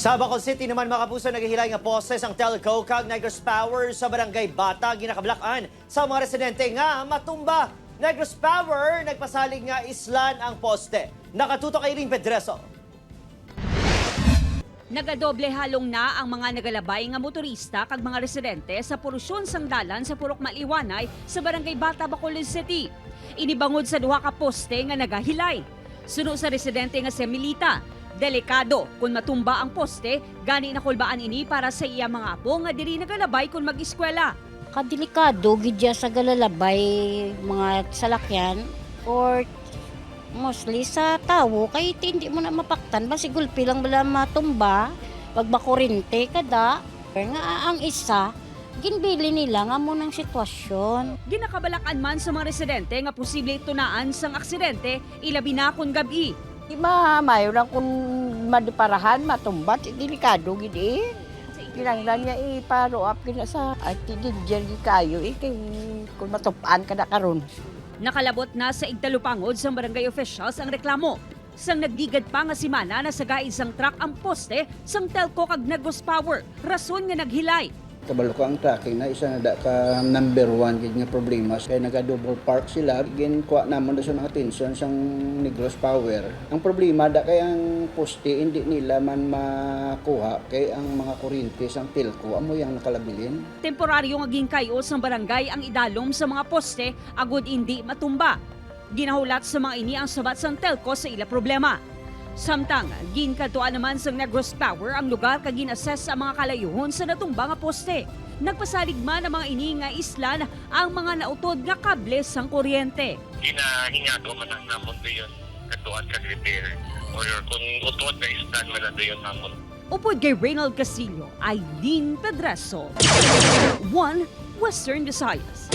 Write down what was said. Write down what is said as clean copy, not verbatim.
Sa Bacol City naman mga kapuso, naghihilay nga poses ang telco kag Negros Power sa Barangay Bata ginakablakan sa mga residente nga matumba. Negros Power nagpasalig nga islan ang poste. Nakatuto kay Ring Pedreso. Nagadoble halong na ang mga nagalabay nga motorista kag mga residente sa polusyon sang dalan sa Purok Maliwanay sa Barangay Bata, Bacol City. Inibangod sa duha ka poste nga nagahilay. Suno sa residente nga si Milita, delikado kung matumba ang poste, gani nakulbaan ini para sa iya mga apo nga diri nagalabay kung mag-eskwela. Kadelikado gidya sa galalabay mga salakyan or mostly sa tawo kay hindi mo na mapaktan basi gulpi lang bala matumba pag makurente kada nga ang isa ginbili nila nga mo ng sitwasyon. Ginakabalakan man sa mga residente nga posible tunaan sang aksidente ilabi na kung gabi. Di ba, mayo lang kung madiparahan, matumbat, delikado gidi. Kinanglan niya i-follow up kina sa atididyan kayo, kay kung matupaan ka na karon. Nakalabot na sa igtalupangod sa barangay officials ang reklamo. Sang nagdigad pa nga simana na sa isang truck ang poste sang telco kag Negros Power. Rason nga naghilay. Kabalo ko ang tracking na isa na da ka number one gid nga problema kaya naga-double park sila gin kuha namon sa mga atensyon sang Negros Power. Ang problema da kay ang poste hindi nila man makuha kay ang mga kuryente sang telco amo yang nakalabilin. Temporaryo nga ginkayo sang barangay ang idalom sa mga poste agud hindi matumba. Ginahulat sa mga ini ang sabat sang telco sa ila problema. Samtang, ginkaduan naman sa Negros Power ang lugar kag gin-assess ang mga kalayuhon sa natumba nga poste. Nagpasalig man ang mga ini nga islan ang mga nautod nga kable sang kuryente. Hinahingato man ang namon doon katuan kag repair or kung utod na istan man doon namon. Upod kay Reynald Castillo, Aileen Pedreso, 1 Western Visayas.